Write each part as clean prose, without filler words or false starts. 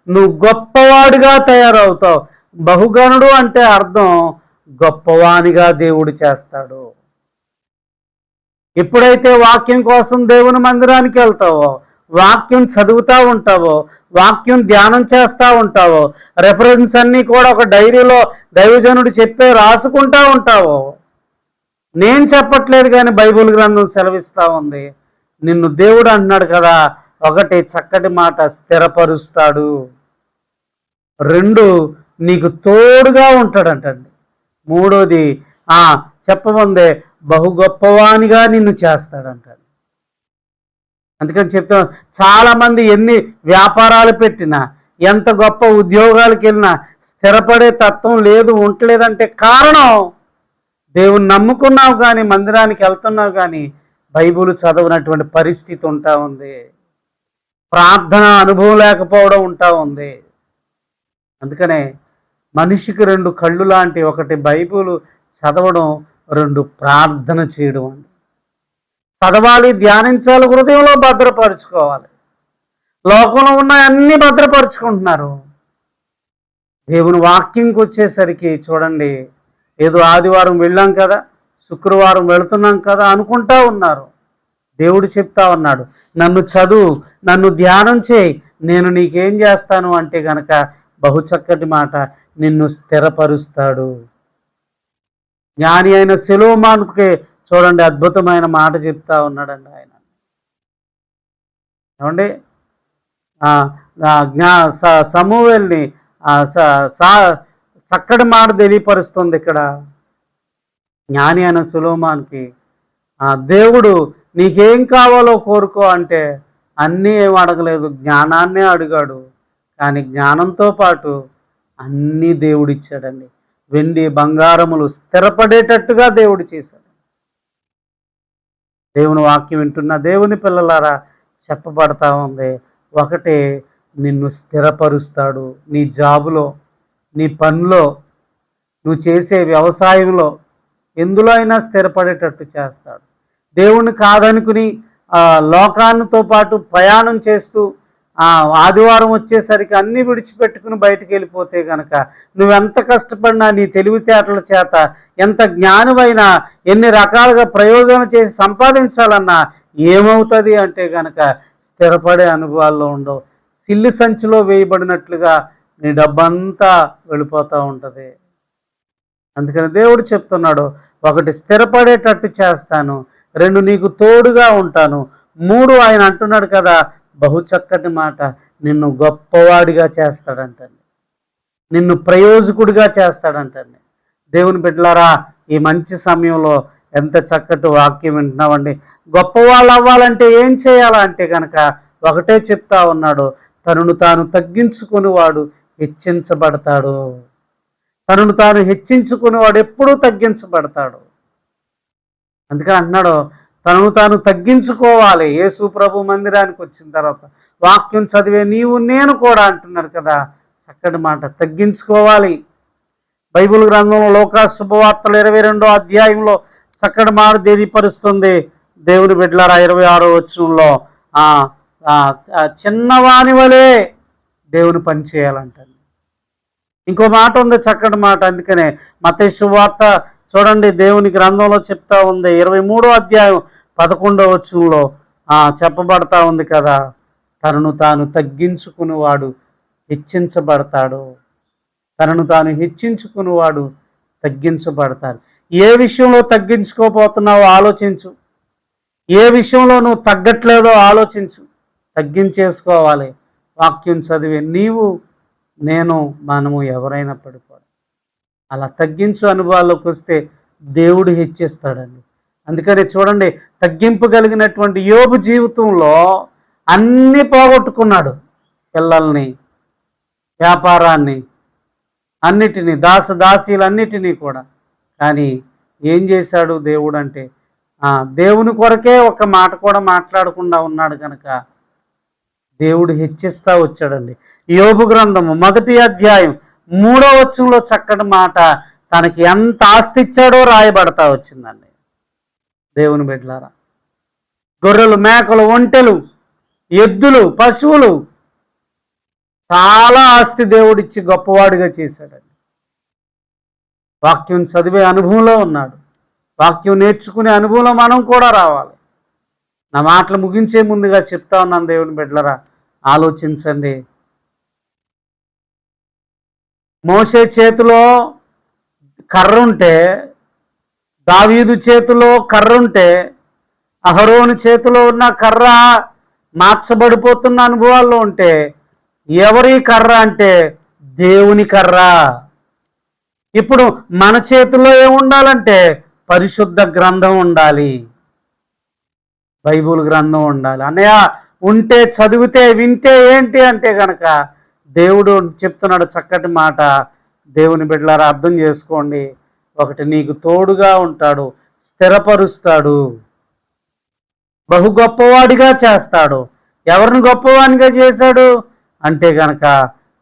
నువ్వు గొప్పవాడిగా తయారవుతావు. బహుగణుడు అంటే అర్థం గొప్పవానిగా దేవుడు చేస్తాడు. ఎప్పుడైతే వాక్యం కోసం దేవుని మందిరానికి వెళ్తావో, వాక్యం చదువుతూ ఉంటావో, వాక్యం ధ్యానం చేస్తూ ఉంటావో, రెఫరెన్స్ అన్నీ కూడా ఒక డైరీలో దైవజనుడు చెప్పే రాసుకుంటూ ఉంటావో, నేను చెప్పట్లేదు కానీ బైబిల్ గ్రంథం సెలవిస్తూ ఉంది. నిన్ను దేవుడు అన్నాడు కదా, ఒకటి చక్కటి మాట స్థిరపరుస్తాడు, రెండు నీకు తోడుగా ఉంటాడంటండి, మూడోది చెప్పమందే బహు గొప్పవానిగా నిన్ను చేస్తాడంటాడు. అందుకని చెప్తాను, చాలామంది ఎన్ని వ్యాపారాలు పెట్టినా, ఎంత గొప్ప ఉద్యోగాలకు వెళ్ళినా స్థిరపడే తత్వం లేదు, ఉండలేదంటే కారణం దేవుని నమ్ముకున్నావు కానీ, మందిరానికి వెళ్తున్నావు కానీ బైబిల్ చదవనటువంటి పరిస్థితి ఉంటా ఉంది, ప్రార్థన అనుభవం లేకపోవడం ఉంటా ఉంది. అందుకనే మనిషికి రెండు కళ్ళు లాంటి, ఒకటి బైబిల్ చదవడం, రెండు ప్రార్థన చేయడం అండి. చదవాలి, ధ్యానించాలి, హృదయంలో భద్రపరుచుకోవాలి. లోకంలో ఉన్న అన్నీ భద్రపరుచుకుంటున్నారు. దేవుని వాక్యంకి వచ్చేసరికి చూడండి, ఏదో ఆదివారం వెళ్ళాం కదా, శుక్రవారం వెళుతున్నాం కదా అనుకుంటా ఉన్నారు. దేవుడు చెప్తా ఉన్నాడు, నన్ను చదువు, నన్ను ధ్యానం చేయి, నేను నీకేం చేస్తాను అంటే గనక బహు చక్కటి మాట, నిన్ను స్థిరపరుస్తాడు. జ్ఞాని అయిన సొలొమోనుకి చూడండి అద్భుతమైన మాట చెప్తా ఉన్నాడండి ఆయన. ఏమండి, సమూయేలుని చక్కటి మాట తెలియపరుస్తుంది ఇక్కడ. జ్ఞాని అయిన సొలొమోనుకి దేవుడు నీకేం కావాలో కోరుకో అంటే అన్నీ ఏం అడగలేదు, జ్ఞానాన్నే అడిగాడు. కానీ జ్ఞానంతో పాటు అన్నీ దేవుడిచ్చాడండి. వెండి బంగారములు స్థిరపడేటట్టుగా దేవుడు చేశాడు. దేవుని వాక్యం వింటున్న దేవుని పిల్లలారా చెప్పబడతా ఉంది, ఒకటే నిన్ను స్థిరపరుస్తాడు. నీ జాబులో, నీ పనిలో, నువ్వు చేసే వ్యవసాయంలో, ఎందులో అయినా స్థిరపడేటట్టు చేస్తాడు. దేవుణ్ణి కాదనుకుని లోకానితో పాటు ప్రయాణం చేస్తూ ఆదివారం వచ్చేసరికి అన్నీ విడిచిపెట్టుకుని బయటికి వెళ్ళిపోతే కనుక నువ్వెంత కష్టపడినా, నీ తెలివితేటల చేత ఎంత జ్ఞానమైనా, ఎన్ని రకాలుగా ప్రయోజనం చేసి సంపాదించాలన్నా ఏమవుతుంది అంటే కనుక స్థిరపడే అనుభవాల్లో ఉండవు. సిల్లి సంచిలో వేయబడినట్లుగా నీ డబ్బంతా వెళ్ళిపోతూ ఉంటుంది. అందుకని దేవుడు చెప్తున్నాడు, ఒకటి స్థిరపడేటట్టు చేస్తాను, రెండు నీకు తోడుగా ఉంటాను, మూడు ఆయన అంటున్నాడు కదా బహు చక్కటి మాట, నిన్ను గొప్పవాడిగా చేస్తాడంటండి, నిన్ను ప్రయోజకుడిగా చేస్తాడంటండి. దేవుని బిడ్డలారా, ఈ మంచి సమయంలో ఎంత చక్కటి వాక్యం వింటున్నామండి. గొప్పవాళ్ళు అవ్వాలంటే ఏం చేయాలంటే కనుక ఒకటే చెప్తా ఉన్నాడు, తనను తాను తగ్గించుకునేవాడు హెచ్చించబడతాడు. తనను తాను హెచ్చించుకునేవాడు ఎప్పుడూ తగ్గించబడతాడు. అందుకని అంటున్నాడు, తనను తాను తగ్గించుకోవాలి. యేసు ప్రభు మందిరానికి వచ్చిన తర్వాత వాక్యం చదివే నీవు నేను కూడా అంటున్నారు కదా, చక్కటి మాట, తగ్గించుకోవాలి. బైబిల్ గ్రంథంలో లోకా శుభవార్తలు 22వ అధ్యాయంలో చక్కటి మాట తెలియపరుస్తుంది. దేవుని బిడ్డలారా 26వ వచనంలో చిన్నవాని వలే దేవుని పని చేయాలంటండి. ఇంకో మాట ఉంది, చక్కటి మాట. అందుకనే మత్తయి శుభవార్త చూడండి, దేవుని గ్రంథంలో చెప్తా ఉంది 23వ అధ్యాయం 11వ వచనంలో చెప్పబడతా ఉంది కదా, తనను తాను తగ్గించుకునేవాడు హెచ్చించబడతాడు. తనను తాను హెచ్చించుకునేవాడు తగ్గించబడతాడు. ఏ విషయంలో తగ్గించుకోపోతున్నావో ఆలోచించు, ఏ విషయంలో నువ్వు తగ్గట్లేదో ఆలోచించు, తగ్గించేసుకోవాలి. వాక్యం చదివే నీవు నేను మనము ఎవరైనా పడిపోదు. అలా తగ్గించు అనుభవాల్లోకి వస్తే దేవుడు హెచ్చిస్తాడండి. అందుకని చూడండి, తగ్గింపు కలిగినటువంటి యోబు జీవితంలో అన్నీ పోగొట్టుకున్నాడు, పిల్లల్ని, వ్యాపారాన్ని, అన్నిటినీ, దాసీలన్నిటినీ కూడా. కానీ ఏం చేశాడు దేవుడు అంటే దేవుని కొరకే ఒక మాట కూడా మాట్లాడకుండా ఉన్నాడు కనుక దేవుడు హెచ్చిస్తా వచ్చాడండి. యోబు గ్రంథము 1వ అధ్యాయం 3వ వచనంలో చక్కటి మాట, తనకి ఎంత ఆస్తి ఇచ్చాడో రాయబడతా వచ్చిందండి. దేవుని బిడ్డలారా, గొర్రెలు, మేకలు, ఒంటెలు, ఎద్దులు, పశువులు, చాలా ఆస్తి దేవుడిచ్చి గొప్పవాడిగా చేశాడండి. వాక్యం చదివే అనుభవంలో ఉన్నాడు. వాక్యం నేర్చుకునే అనుభవంలో మనం కూడా రావాలి. నా మాటలు ముగించే ముందుగా చెప్తా ఉన్నాను, దేవుని బిడ్డలరా, ఆలోచించండి. మోషే చేతిలో కర్ర ఉంటే, దావీదు చేతిలో కర్ర ఉంటే, అహరోను చేతిలో ఉన్న కర్ర మార్చబడిపోతున్న అనుభవాల్లో ఉంటే, ఎవరి కర్ర అంటే దేవుని కర్ర. ఇప్పుడు మన చేతిలో ఏముండాలంటే పరిశుద్ధ గ్రంథం ఉండాలి, బైబుల్ గ్రంథం ఉండాలి. అన్నయ్య ఉంటే చదివితే వింటే ఏంటి అంటే కనుక దేవుడు చెప్తున్నాడు చక్కటి మాట. దేవుని బిడ్డలారా అర్థం చేసుకోండి. ఒకటి, నీకు తోడుగా ఉంటాడు, స్థిరపరుస్తాడు, బహు గొప్పవాడిగా చేస్తాడు. ఎవరిని గొప్పవానిగా చేశాడు అంటే గనక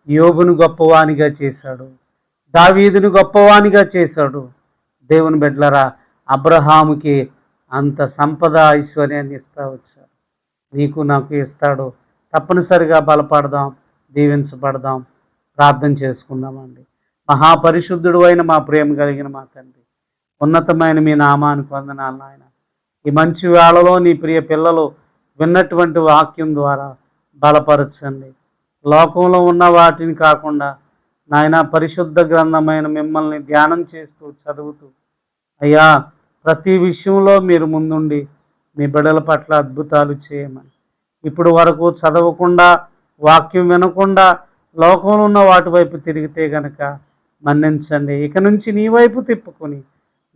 యోబును గొప్పవానిగా చేశాడు, దావీదును గొప్పవానిగా చేశాడు. దేవుని బిడ్డలారా, అబ్రహాముకి అంత సంపద ఐశ్వర్యాన్ని ఇస్తా వచ్చాడు, నీకు నాకు ఇస్తాడు. తప్పనిసరిగా బలపడదాం, దీవించబడదాం, ప్రార్థన చేసుకుందామండి. మహాపరిశుద్ధుడు అయిన మా ప్రేమ కలిగిన మా తండ్రి, ఉన్నతమైన మీ నామానికి వందనాలు నాయన. ఈ మంచి వేళలో నీ ప్రియ పిల్లలు విన్నటువంటి వాక్యం ద్వారా బలపరచండి. లోకంలో ఉన్న వాటిని కాకుండా నాయన పరిశుద్ధ గ్రంథమైన మిమ్మల్ని ధ్యానం చేస్తూ చదువుతూ, అయ్యా ప్రతి విషయంలో మీరు ముందుండి మీ బిడ్డల పట్ల అద్భుతాలు చేయమని, ఇప్పుడు వరకు చదవకుండా వాక్యం వినకుండా లోకంలో ఉన్న వాటి వైపు తిరిగితే గనక మన్నించండి. ఇక నుంచి నీ వైపు తిప్పుకొని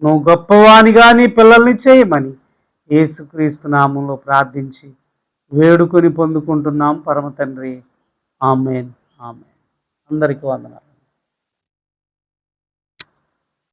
నువ్వు గొప్పవానిగా నీ పిల్లల్ని చేయమని యేసుక్రీస్తు నామంలో ప్రార్థించి వేడుకొని పొందుకుంటున్నాం పరమ తండ్రి. ఆమేన్, ఆమేన్. అందరికీ వందనాలు.